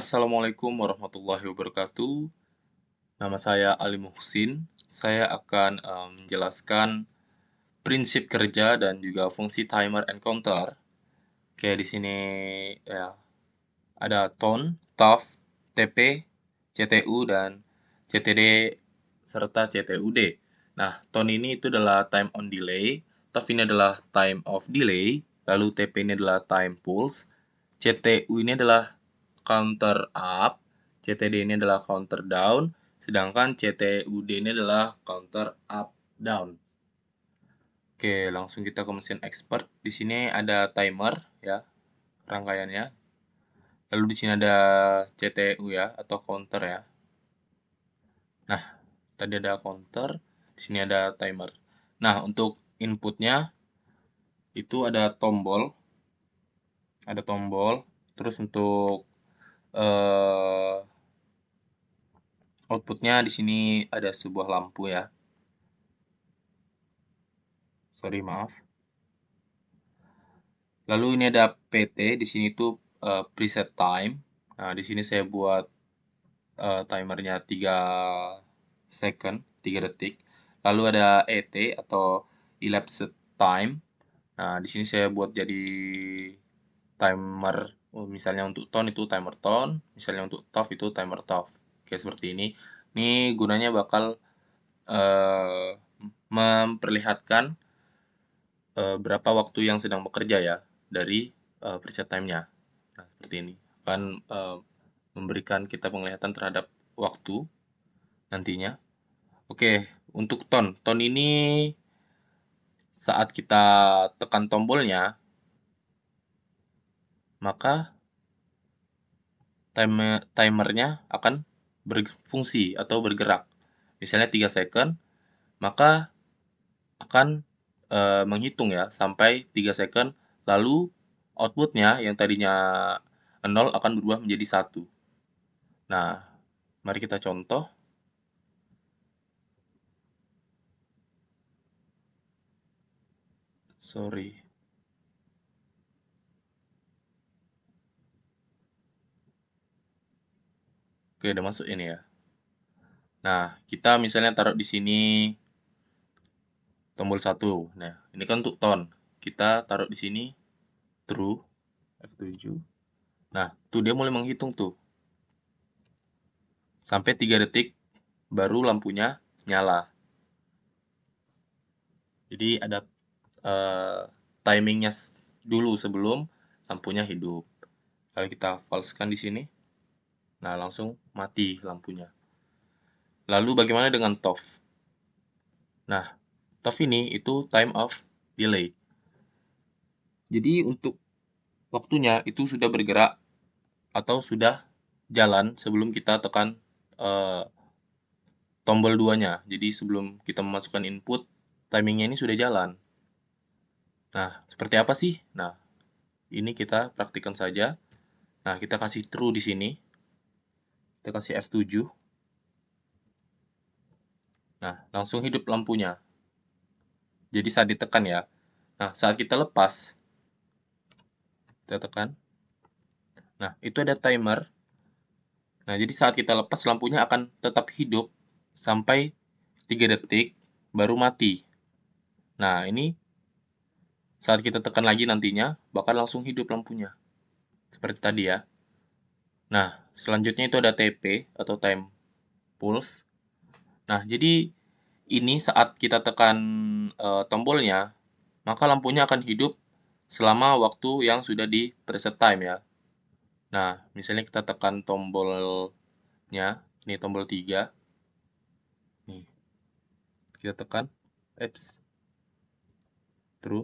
Assalamualaikum warahmatullahi wabarakatuh. Nama saya Ali Muhsin. Saya akan menjelaskan prinsip kerja dan juga fungsi timer and counter. Oke, di sini ya ada tone, TOF, TP, CTU dan CTD serta CTUD. Nah, tone ini itu adalah time on delay, TOF ini adalah time of delay, lalu TP ini adalah time pulse, CTU ini adalah counter up, CTD ini adalah counter down, sedangkan CTUD ini adalah counter up down. Oke, langsung kita ke mesin expert. Di sini ada timer ya, rangkaiannya. Lalu di sini ada CTU ya atau counter ya. Nah, tadi ada counter, di sini ada timer. Nah, untuk inputnya itu ada tombol. Terus untuk eh, outputnya di sini ada sebuah lampu ya. Sorry, maaf. Lalu ini ada PT, di sini tuh preset time. Nah, di sini saya buat timernya 3 second, 3 detik. Lalu ada ET atau elapsed time. Nah, di sini saya buat jadi timer, misalnya untuk tone itu timer tone, misalnya untuk TOF itu timer TOF. Kayak seperti ini. Ini gunanya bakal eh, memperlihatkan berapa waktu yang sedang bekerja ya dari preset time-nya. Nah, seperti ini. Akan memberikan kita penglihatan terhadap waktu nantinya. Oke, untuk tone. Tone ini saat kita tekan tombolnya, maka timernya akan berfungsi atau bergerak. Misalnya 3 second, maka akan menghitung ya sampai 3 second, lalu outputnya yang tadinya 0 akan berubah menjadi 1. Nah, mari kita contoh. Sorry. Oke, udah masuk ini ya. Nah, kita misalnya taruh di sini tombol 1. Nah, ini kan untuk tone. Kita taruh di sini true F7. Nah, tuh dia mulai menghitung tuh. Sampai 3 detik baru lampunya nyala. Jadi ada timingnya dulu sebelum lampunya hidup. Lalu kita falsekan di sini. Nah, langsung mati lampunya. Lalu bagaimana dengan TOF? Nah, TOF ini itu time of delay. Jadi untuk waktunya itu sudah bergerak atau sudah jalan sebelum kita tekan tombol 2-nya. Jadi sebelum kita memasukkan input, timingnya ini sudah jalan. Nah, seperti apa sih? Nah, ini kita praktikkan saja. Nah, kita kasih true di sini. Kita kasih F7. Nah, langsung hidup lampunya. Jadi saat ditekan ya. Nah, saat kita lepas, kita tekan. Nah, itu ada timer. Nah, jadi saat kita lepas, lampunya akan tetap hidup sampai 3 detik, baru mati. Nah, ini saat kita tekan lagi nantinya, bakal langsung hidup lampunya. Seperti tadi ya. Nah, selanjutnya itu ada TP atau time pulse. Nah, jadi ini saat kita tekan tombolnya, maka lampunya akan hidup selama waktu yang sudah di preset time ya. Nah, misalnya kita tekan tombolnya, ini tombol 3. Nih, kita tekan, eps, true.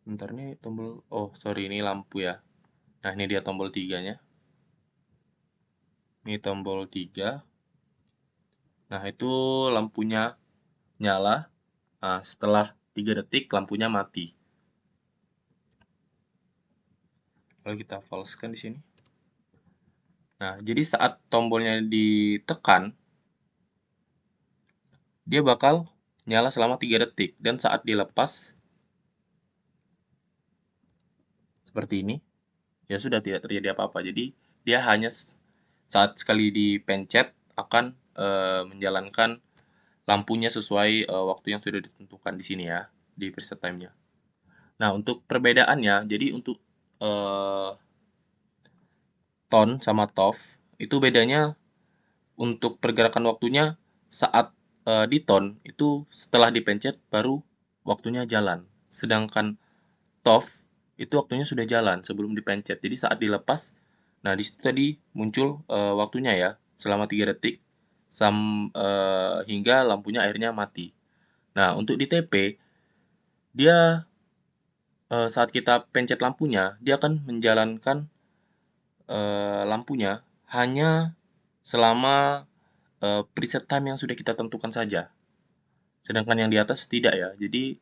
Bentar nih tombol, oh sorry ini lampu ya. Nah, ini dia tombol 3-nya. Ini tombol 3. Nah, itu lampunya nyala. Nah, setelah 3 detik lampunya mati. Lalu kita falsekan di sini. Nah, jadi saat tombolnya ditekan, dia bakal nyala selama 3 detik. Dan saat dilepas, seperti ini, ya sudah tidak terjadi apa-apa. Jadi dia hanya saat sekali dipencet akan menjalankan lampunya sesuai waktu yang sudah ditentukan di sini ya, di preset time-nya. Nah, untuk perbedaannya, jadi untuk tone sama TOF itu bedanya untuk pergerakan waktunya saat di tone itu setelah dipencet baru waktunya jalan. Sedangkan TOF itu waktunya sudah jalan sebelum dipencet. Jadi saat dilepas, nah di situ tadi muncul waktunya ya selama 3 detik hingga lampunya akhirnya mati. Nah, untuk di TP dia saat kita pencet lampunya, dia akan menjalankan lampunya hanya selama preset time yang sudah kita tentukan saja. Sedangkan yang di atas tidak ya. Jadi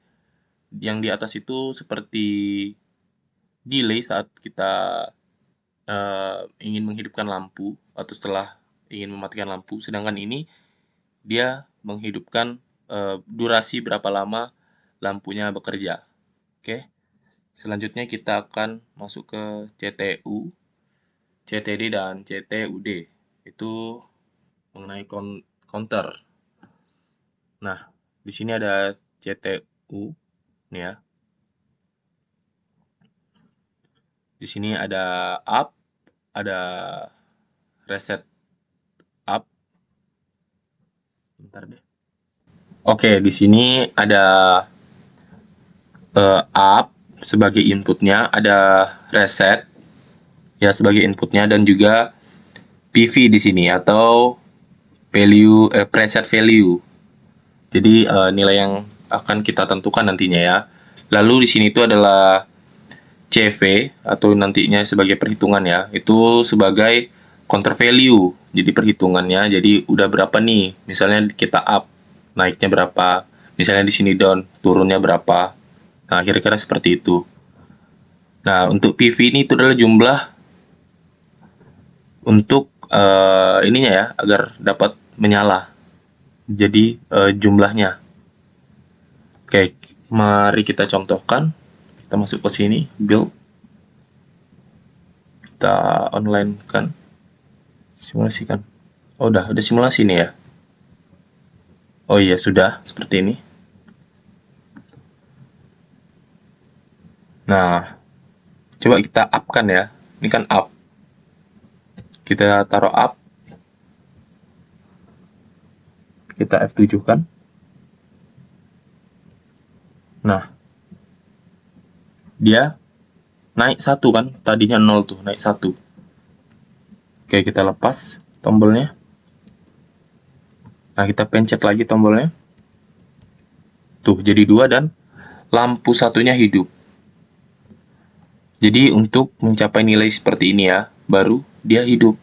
yang di atas itu seperti delay saat kita ingin menghidupkan lampu atau setelah ingin mematikan lampu. Sedangkan ini dia menghidupkan durasi berapa lama lampunya bekerja. Oke. Selanjutnya kita akan masuk ke CTU, CTD dan CTUD. Itu mengenai counter. Nah, di sini ada CTU nih ya. Di sini ada up, ada reset up. Bentar deh. Oke, di sini ada up sebagai inputnya, ada reset ya sebagai inputnya, dan juga PV di sini atau preset value. Jadi nilai yang akan kita tentukan nantinya ya. Lalu di sini itu adalah CV atau nantinya sebagai perhitungan ya. Itu sebagai counter value. Jadi perhitungannya jadi udah berapa nih? Misalnya kita up, naiknya berapa? Misalnya di sini down, turunnya berapa? Nah, kira-kira seperti itu. Nah, untuk PV ini itu adalah jumlah untuk ininya ya, agar dapat menyala. Jadi jumlahnya. Oke, mari kita contohkan. Kita masuk ke sini, build. Kita online kan, simulasikan. Oh, udah simulasi nih ya. Oh iya, sudah seperti ini. Nah, coba kita up kan ya. Ini kan up. Kita taruh up. Kita F7 kan. Nah, dia naik 1 kan. Tadinya 0 tuh, naik 1. Oke, kita lepas tombolnya. Nah, kita pencet lagi tombolnya. Tuh, jadi 2 dan lampu satunya hidup. Jadi untuk mencapai nilai seperti ini ya, baru dia hidup.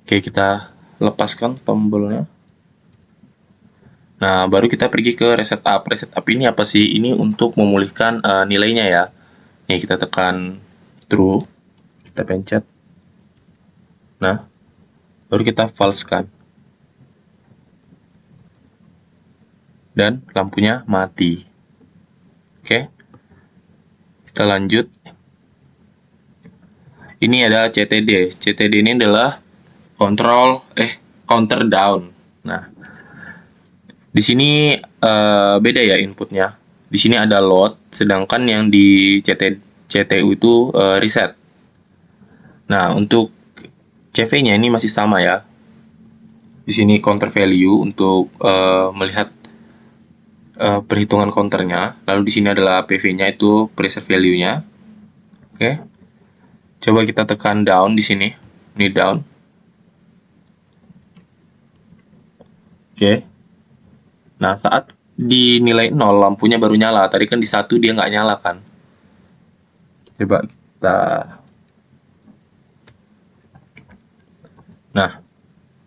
Oke, kita lepaskan tombolnya. Nah, baru kita pergi ke reset up. Reset up ini apa sih? Ini untuk memulihkan nilainya ya. Nih, kita tekan true. Kita pencet. Nah, baru kita false kan. Dan lampunya mati. Oke. Kita lanjut. Ini ada CTD. CTD ini adalah counter down. Nah, di sini beda ya inputnya. Di sini ada load, sedangkan yang di CTU itu reset. Nah, untuk CV-nya ini masih sama ya. Di sini counter value untuk melihat perhitungan counternya. Lalu di sini adalah PV-nya itu preset value-nya. Oke. Coba kita tekan down di sini. Ini down. Oke. Nah, saat di nilai 0 lampunya baru nyala. Tadi kan di 1 dia nggak nyala kan. Coba kita. Nah,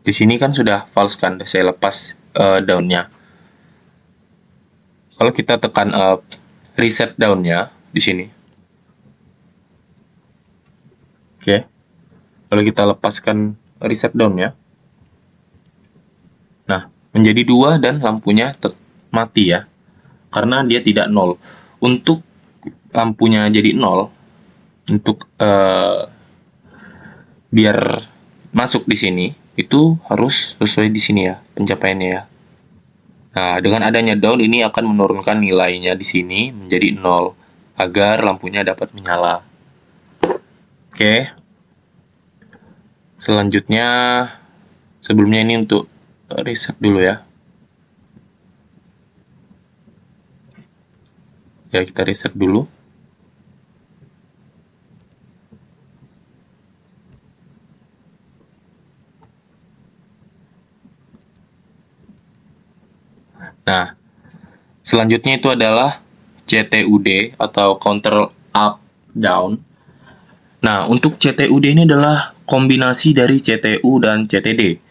di sini kan sudah false kan. Saya lepas down-nya. Kalau kita tekan reset down-nya di sini. Oke. Lalu kita lepaskan reset down-nya. Nah, menjadi 2 dan lampunya mati ya. Karena dia tidak 0. Untuk lampunya jadi 0, untuk biar masuk di sini itu harus sesuai di sini ya pencapaiannya ya. Nah, dengan adanya down ini akan menurunkan nilainya di sini menjadi 0 agar lampunya dapat menyala. Oke. Selanjutnya sebelumnya ini untuk reset dulu ya. Ya, kita reset dulu. Nah, selanjutnya itu adalah CTUD atau counter up down. Nah, untuk CTUD ini adalah kombinasi dari CTU dan CTD.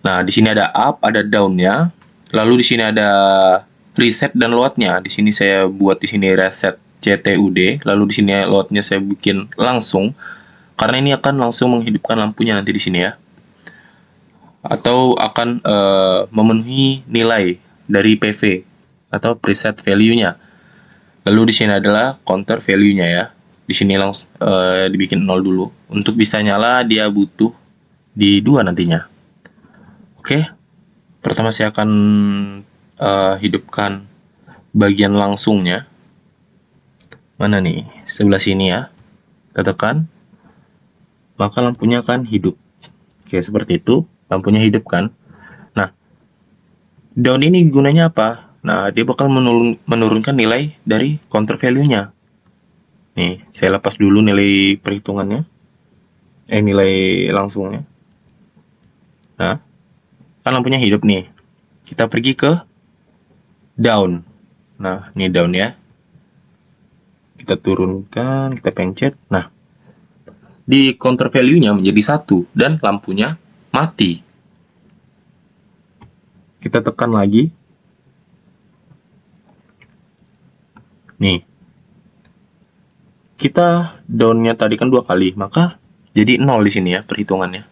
Nah, di sini ada up, ada down-nya. Lalu di sini ada reset dan load-nya. Di sini saya buat di sini reset CTUD, lalu di sini load-nya saya bikin langsung karena ini akan langsung menghidupkan lampunya nanti di sini ya. Atau akan memenuhi nilai dari PV atau preset value-nya. Lalu di sini adalah counter value-nya ya. Di sini langsung dibikin 0 dulu. Untuk bisa nyala dia butuh di 2 nantinya. Oke. Pertama saya akan hidupkan bagian langsungnya. Mana nih? Sebelah sini ya. Kita tekan. Maka lampunya akan hidup. Oke, seperti itu. Lampunya hidup kan. Nah, down ini gunanya apa? Nah, dia bakal menurunkan nilai dari counter value-nya. Nih, saya lepas dulu nilai perhitungannya. Nilai langsungnya. Nah, kan lampunya hidup nih. Kita pergi ke down. Nah, ini down ya. Kita turunkan, kita pencet. Nah, di counter value-nya menjadi 1 dan lampunya mati. Kita tekan lagi. Nih. Kita down-nya tadi kan 2 kali, maka jadi 0 di sini ya perhitungannya.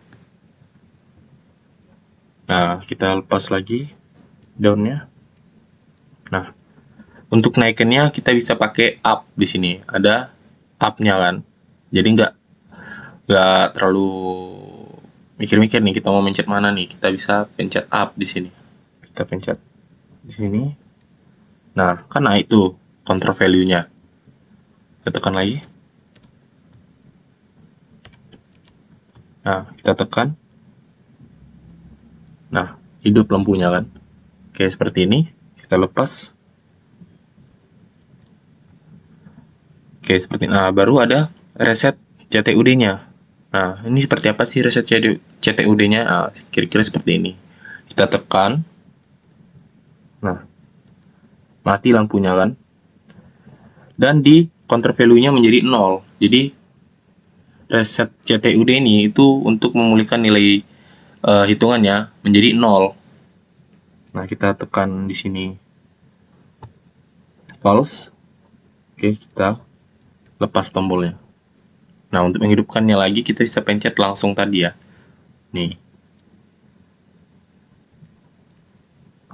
Nah, kita lepas lagi down-nya. Nah, untuk naikinnya kita bisa pakai up di sini. Ada up-nya kan. Jadi nggak terlalu mikir-mikir nih kita mau mencet mana nih. Kita bisa pencet up di sini. Kita pencet di sini. Nah, kan naik tuh counter value-nya. Kita tekan lagi. Nah, kita tekan. Nah, hidup lampunya kan. Oke, seperti ini. Kita lepas. Oke, seperti ini. Nah, baru ada reset CTUD-nya. Nah, ini seperti apa sih reset CTUD-nya? Nah, kira-kira seperti ini. Kita tekan. Nah, mati lampunya kan. Dan di counter value-nya menjadi 0. Jadi, reset CTUD ini itu untuk memulihkan nilai hitungannya menjadi 0. Nah, kita tekan di sini false. Oke, kita lepas tombolnya. Nah, untuk menghidupkannya lagi kita bisa pencet langsung tadi ya. Nih.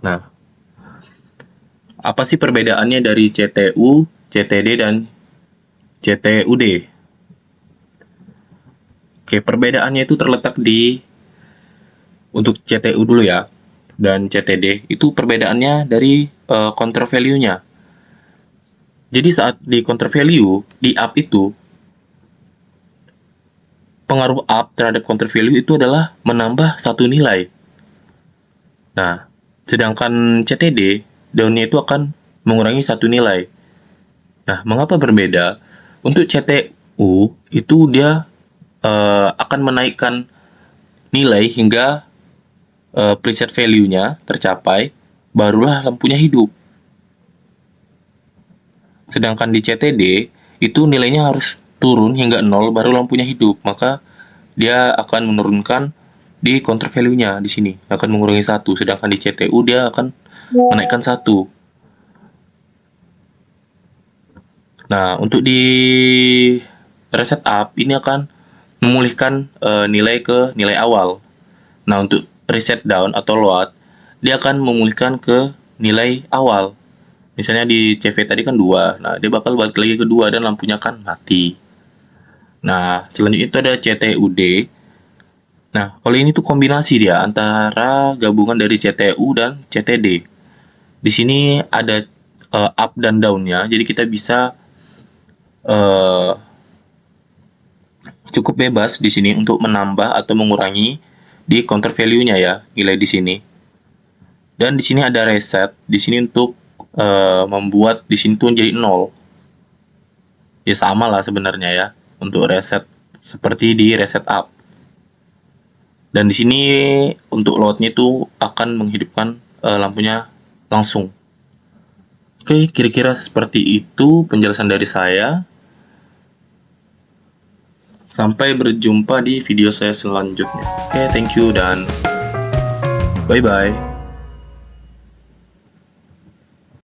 Nah, apa sih perbedaannya dari CTU, CTD, dan CTUD? Oke, perbedaannya itu terletak di untuk CTU dulu ya, dan CTD itu perbedaannya dari counter value-nya. Jadi saat di counter value, di up itu, pengaruh up terhadap counter value itu adalah menambah satu nilai. Nah, sedangkan CTD, down-nya itu akan mengurangi satu nilai. Nah, mengapa berbeda? Untuk CTU, itu dia akan menaikkan nilai hingga preset value-nya tercapai, barulah lampunya hidup. Sedangkan di CTD, itu nilainya harus turun hingga 0 baru lampunya hidup. Maka dia akan menurunkan di counter value-nya di sini. Akan mengurangi 1. Sedangkan di CTU dia akan menaikkan 1. Nah, untuk di reset up, ini akan memulihkan nilai ke nilai awal. Nah, untuk reset down atau load, dia akan memulihkan ke nilai awal. Misalnya di CV tadi kan 2. Nah, dia bakal balik lagi ke 2 dan lampunya kan mati. Nah, selanjutnya itu ada CTUD. Nah, kalau ini tuh kombinasi dia antara gabungan dari CTU dan CTD. Di sini ada up dan down-nya, jadi kita bisa eh, cukup bebas di sini untuk menambah atau mengurangi di counter value-nya ya, nilai di sini. Dan di sini ada reset, di sini untuk membuat di sini tuh menjadi 0. Ya sama lah sebenarnya ya untuk reset seperti di reset up. Dan di sini untuk load-nya itu akan menghidupkan lampunya langsung. Oke, kira-kira seperti itu penjelasan dari saya. Sampai berjumpa di video saya selanjutnya. Oke, thank you dan bye-bye.